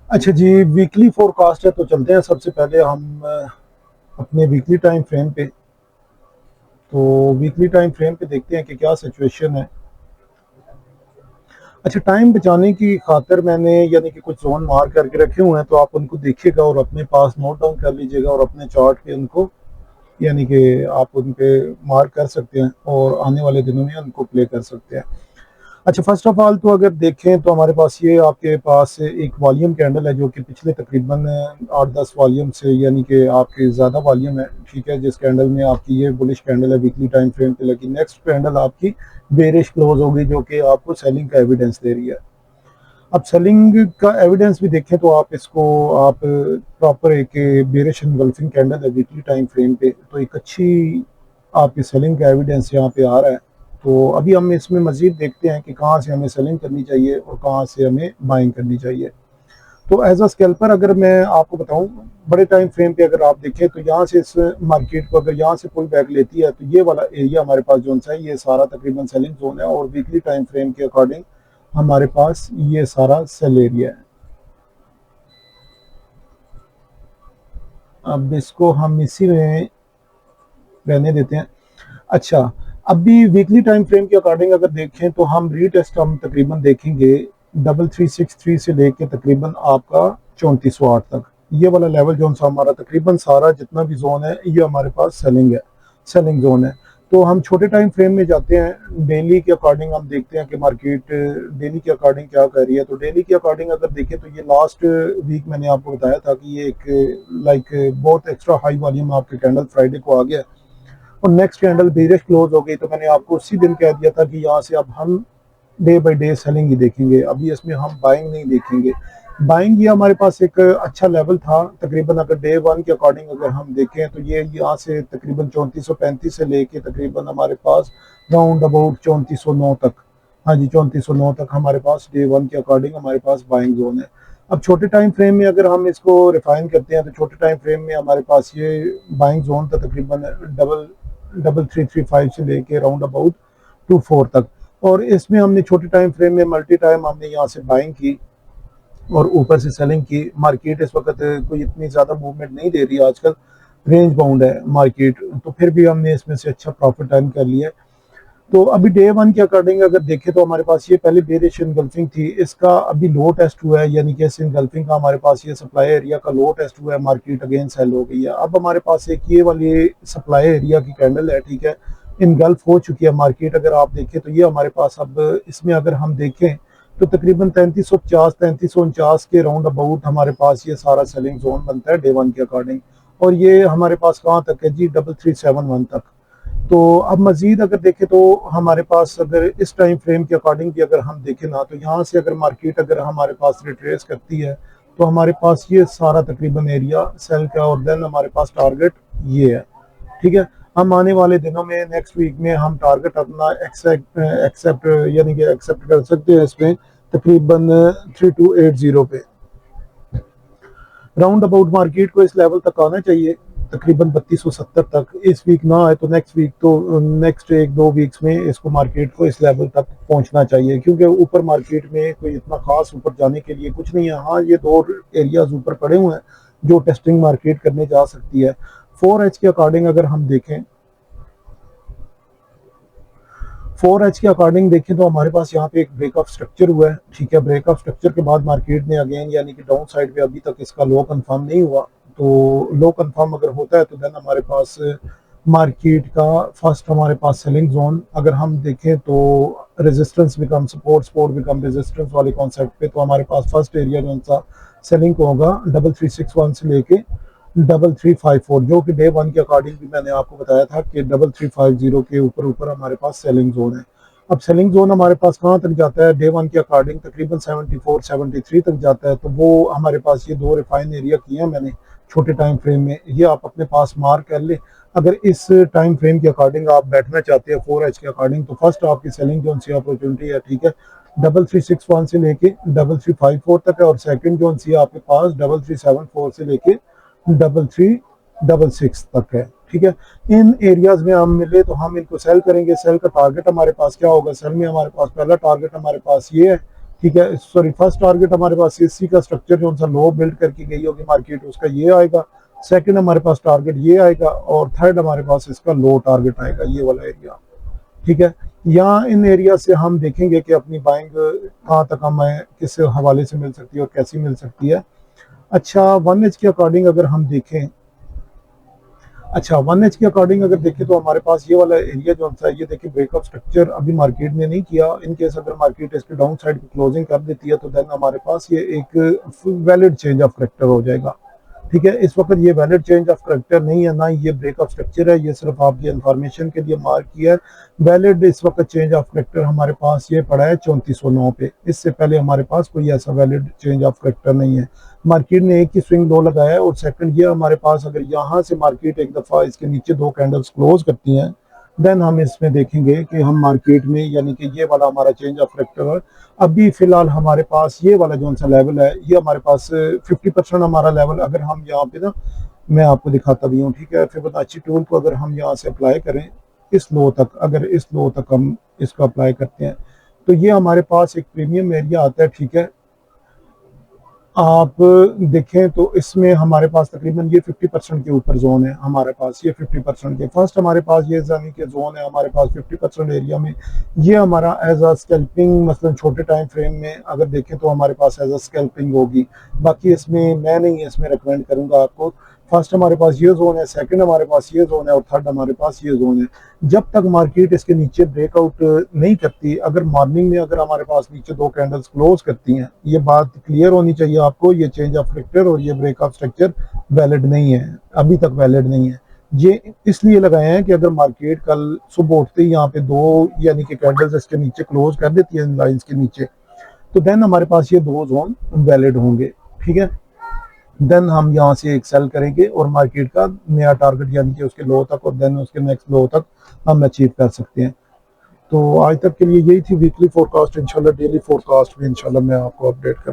अच्छा जी, weekly forecast है तो चलते हैं। सबसे पहले हम अपने वीकली टाइम फ्रेम पे, तो वीकली टाइम फ्रेम पे देखते हैं कि क्या सिचुएशन है। अच्छा, टाइम बचाने की खातिर मैंने यानी कि कुछ जोन मार्क करके रखे हुए हैं, तो आप उनको देखिएगा और अपने पास नोट डाउन कर लीजिएगा और अपने चार्ट पे उनको यानी कि आप उन पे मार्क कर सकते हैं और आने वाले दिनों में उनको प्ले कर सकते हैं। अच्छा, फर्स्ट ऑफ ऑल तो अगर देखें तो हमारे पास ये आपके पास एक वॉल्यूम कैंडल है जो कि पिछले तकरीबन 8-10 वॉल्यूम से यानी कि आपके ज़्यादा वॉल्यूम है, ठीक है, जिस कैंडल में आपकी ये बुलिश कैंडल है वीकली टाइम फ्रेम पे लगी। नेक्स्ट कैंडल आपकी बेरिश क्लोज होगी जो कि आपको सेलिंग का एविडेंस दे रही है। अब सेलिंग का एविडेंस भी देखें तो आप इसको आप प्रॉपर एक बेरिश एनगल्फिंग कैंडल है वीकली टाइम फ्रेम पे, तो एक अच्छी आपकी सेलिंग का एविडेंस यहाँ पे आ रहा है। तो अभी हम इसमें मजीद देखते हैं कि कहाँ से हमें सेलिंग करनी चाहिए और कहाँ से हमें बाइंग करनी चाहिए। तो एज अ स्कैल्पर अगर मैं आपको बताऊं, बड़े टाइम फ्रेम पे अगर आप देखें तो यहाँ से इस मार्केट को अगर यहाँ से पुल बैक लेती है तो ये वाला एरिया हमारे पास जोन सा है, ये सारा तकरीबन सेलिंग जोन है और वीकली टाइम फ्रेम के अकॉर्डिंग हमारे पास ये सारा सेल एरिया है। अब इसको हम इसी में रहने देते हैं। अच्छा, अभी वीकली टाइम फ्रेम के अकॉर्डिंग अगर देखें तो हम रीटेस्ट हम तकरीबन देखेंगे 3363 से लेके तकरीबन आपका 3408 तक। ये वाला लेवल जो हमारा तकरीबन सारा जितना भी जोन है ये हमारे पास सेलिंग है, सेलिंग जोन है। तो हम छोटे टाइम फ्रेम में जाते हैं, डेली के अकॉर्डिंग हम देखते हैं कि मार्केट डेली के अकॉर्डिंग क्या कर रही है। तो डेली के अकॉर्डिंग अगर देखें तो ये लास्ट वीक मैंने आपको बताया था कि ये एक लाइक बहुत एक्स्ट्रा हाई वॉल्यूम आपके कैंडल फ्राइडे को आ गया और नेक्स्ट कैंडल बेरिश क्लोज हो गई। तो मैंने आपको उसी दिन कह दिया था कि यहाँ से अब हम डे बाई डे सेलिंग ही देखेंगे, अभी इसमें हम बाइंग नहीं देखेंगे। बाइंग ये हमारे पास एक अच्छा लेवल था तकरीबन, अगर डे वन के अकॉर्डिंग अगर हम देखें तो ये यहाँ से तकरीबन 3435 से लेके तकरीबन हमारे पास राउंड अबाउट 3409 तक, हाँ जी 3409 तक हमारे पास डे वन के अकॉर्डिंग हमारे पास बाइंग जोन है। अब छोटे टाइम फ्रेम में अगर हम इसको रिफाइन करते हैं तो छोटे टाइम फ्रेम में हमारे पास ये बाइंग जोन था तकरीबन डबल डबल 335 से लेके राउंड अबाउट 24 तक। और इसमें हमने छोटे टाइम फ्रेम में मल्टी टाइम हमने यहाँ से बाइंग की और ऊपर से सेलिंग की। मार्केट इस वक्त कोई इतनी ज़्यादा मूवमेंट नहीं दे रही है आजकल, रेंज बाउंड है मार्केट, तो फिर भी हमने इसमें से अच्छा प्रॉफिट अर्न कर लिया है। तो अभी डे वन के अकॉर्डिंग अगर देखें तो हमारे पास ये पहले बेरिश इनगल्फिंग थी, इसका अभी लो टेस्ट हुआ है, यानी कि इस इनगल्फिंग का हमारे पास ये सप्लाई एरिया का लो टेस्ट हुआ है, मार्केट अगेन सेल हो गई है। अब हमारे पास एक ये वाली सप्लाई एरिया की कैंडल है, ठीक है, इनगल्फ हो चुकी है मार्केट। अगर आप देखें तो ये हमारे पास अब इसमें अगर हम देखें तो तकरीबन 3350 3349 के राउंड अबाउट हमारे पास ये सारा सेलिंग जोन बनता है डे वन के अकॉर्डिंग। और ये हमारे पास कहाँ तक है जी, 3371 तक। तो अब मजीद अगर देखें तो हमारे पास अगर इस टाइम फ्रेम के अकॉर्डिंग भी अगर हम देखें ना, तो यहाँ से अगर मार्केट अगर हमारे पास रिट्रेस करती है तो हमारे पास ये सारा तकरीबन एरिया सेल का और देन हमारे पास टारगेट ये है, ठीक है। हम आने वाले दिनों में नेक्स्ट वीक में हम टारगेट अपना एक्सेप्ट यानी कि एक्सेप्ट कर सकते हैं इसमें तकरीबन 3280 पे। राउंड अबाउट मार्केट को इस लेवल तक आना चाहिए तकरीबन 3270 तक। इस वीक ना आए तो नेक्स्ट वीक, तो नेक्स्ट एक दो वीक्स में इसको मार्केट को इस लेवल तक पहुंचना चाहिए, क्योंकि ऊपर मार्केट में कोई इतना खास ऊपर जाने के लिए कुछ नहीं है। हाँ, ये दो एरियाज ऊपर पड़े हुए हैं जो टेस्टिंग मार्केट करने जा सकती है। 4H के अकॉर्डिंग अगर हम देखें, 4H के अकॉर्डिंग देखें तो हमारे पास यहाँ पे एक ब्रेक ऑफ स्ट्रक्चर हुआ है, ठीक है। ब्रेक ऑफ स्ट्रक्चर के बाद मार्केट ने अगेन यानी कि डाउन साइड पे अभी तक इसका लो कंफर्म नहीं हुआ। तो लो कंफर्म अगर होता है तो देन हमारे पास मार्केट का फर्स्ट हमारे पास सेलिंग जोन अगर हम देखें तो resistance become support, support become resistance वाले कॉन्सेप्ट पे, तो हमारे पास फर्स्ट एरिया जो सा सेलिंग को होगा 3361 से लेके 3354, जो कि डे वन के अकॉर्डिंग भी मैंने आपको बताया था कि 3350 के ऊपर ऊपर हमारे पास सेलिंग जोन है। अब सेलिंग जोन हमारे पास कहाँ तक जाता है डे वन के अकॉर्डिंग, तकरीबन 74-73 तक जाता है। तो वो हमारे पास ये दो रिफाइन एरिया किए हैं मैंने छोटे टाइम फ्रेम में, ये आप अपने पास मार्क कर ले। अगर इस टाइम फ्रेम के अकॉर्डिंग आप बैठना चाहते हैं 4H के अकॉर्डिंग, तो फर्स्ट आपकी सेलिंग जोन सी अपॉर्चुनिटी है, ठीक है, 3361 से लेके 3354 तक है। और सेकंड जोन सी आपके पास 3374 से लेके 3366 तक है, ठीक है। इन एरियाज में हम मिले तो हम इनको सेल करेंगे। सेल का टारगेट हमारे पास क्या होगा, सेल में हमारे पास पहला टारगेट हमारे पास ये है ठीक है। सॉरी, फर्स्ट टारगेट हमारे पास सीएससी का स्ट्रक्चर जो सा लो बिल्ड करके गई होगी मार्केट, उसका ये आएगा। सेकंड हमारे पास टारगेट ये आएगा, और थर्ड हमारे पास इसका लो टारगेट आएगा, ये वाला एरिया। ठीक है। यहाँ इन एरिया से हम देखेंगे कि अपनी बाइंग कहाँ तक हमें किस हवाले से मिल सकती है और कैसी मिल सकती है। अच्छा, 1H के अकॉर्डिंग अगर हम देखें, अच्छा 1H के अकॉर्डिंग अगर देखें तो हमारे पास ये वाला एरिया जो सा है, ये देखिए ब्रेकअप स्ट्रक्चर अभी मार्केट ने नहीं किया। इन केस अगर मार्केट इसके डाउन साइड की क्लोजिंग कर देती है तो देन हमारे पास ये एक वैलिड चेंज ऑफ करेक्टर हो जाएगा। ठीक है। इस वक्त ये वैलिड चेंज ऑफ करेक्टर नहीं है, ना ये ब्रेकअप स्ट्रक्चर है, ये सिर्फ आपकी इंफॉर्मेशन के लिए मार्क किया है। वैलिड इस वक्त चेंज ऑफ करेक्टर हमारे पास ये पड़ा है 3409 पे। इससे पहले हमारे पास कोई ऐसा वैलिड चेंज ऑफ करेक्टर नहीं है। मार्केट ने एक ही स्विंग लो लगाया है, और सेकंड ये हमारे पास अगर यहाँ से मार्केट एक दफा इसके नीचे दो कैंडल्स क्लोज करती हैं, देन हम इसमें देखेंगे कि हम मार्केट में, यानी कि ये वाला हमारा चेंज ऑफ करेक्टर है। अभी फिलहाल हमारे पास ये वाला जो सा लेवल है, ये हमारे पास 50% हमारा लेवल, अगर हम यहाँ पे ना, मैं आपको दिखाता भी हूँ। ठीक है। फिबोनाची टूल को अगर हम यहाँ से अप्लाई करें इस लो तक, अगर इस लो तक हम इसको अप्लाई करते हैं तो ये हमारे पास एक प्रीमियम एरिया आता है। ठीक है। आप देखें तो इसमें हमारे पास तकरीबन ये 50% के ऊपर जोन है हमारे पास, ये 50% के फर्स्ट हमारे पास ये जानी के जोन है हमारे पास 50% एरिया में। ये हमारा एज अ स्कैल्पिंग, मतलब छोटे टाइम फ्रेम में अगर देखें तो हमारे पास एज अ स्कैल्पिंग होगी। बाकी इसमें मैं नहीं इसमें रिकमेंड करूंगा आपको। फर्स्ट हमारे पास ये जोन है, सेकंड हमारे पास ये जोन है, और थर्ड हमारे पास ये जोन है। जब तक मार्केट इसके नीचे ब्रेकआउट नहीं करती, अगर मॉर्निंग में अगर हमारे पास नीचे दो कैंडल्स क्लोज करती हैं, ये बात क्लियर होनी चाहिए आपको, ये चेंज ऑफ करेक्टर और ये ब्रेकआउट स्ट्रक्चर वैलिड नहीं है, अभी तक वैलिड नहीं है। ये इसलिए लगाए हैं कि अगर मार्केट कल सुबह उठते ही यहाँ पे दो यानी कि कैंडल्स इसके नीचे क्लोज कर देती है इन लाइंस के नीचे, तो देन हमारे पास ये दो जोन वैलिड होंगे। ठीक है। देन हम यहाँ से एक सेल करेंगे और मार्केट का नया टारगेट यानी कि उसके लो तक और देन उसके नेक्स्ट लो तक हम अचीव कर सकते हैं। तो आज तक के लिए यही थी वीकली फोरकास्ट। इंशाल्लाह डेली फोरकास्ट में इंशाल्लाह मैं आपको अपडेट कर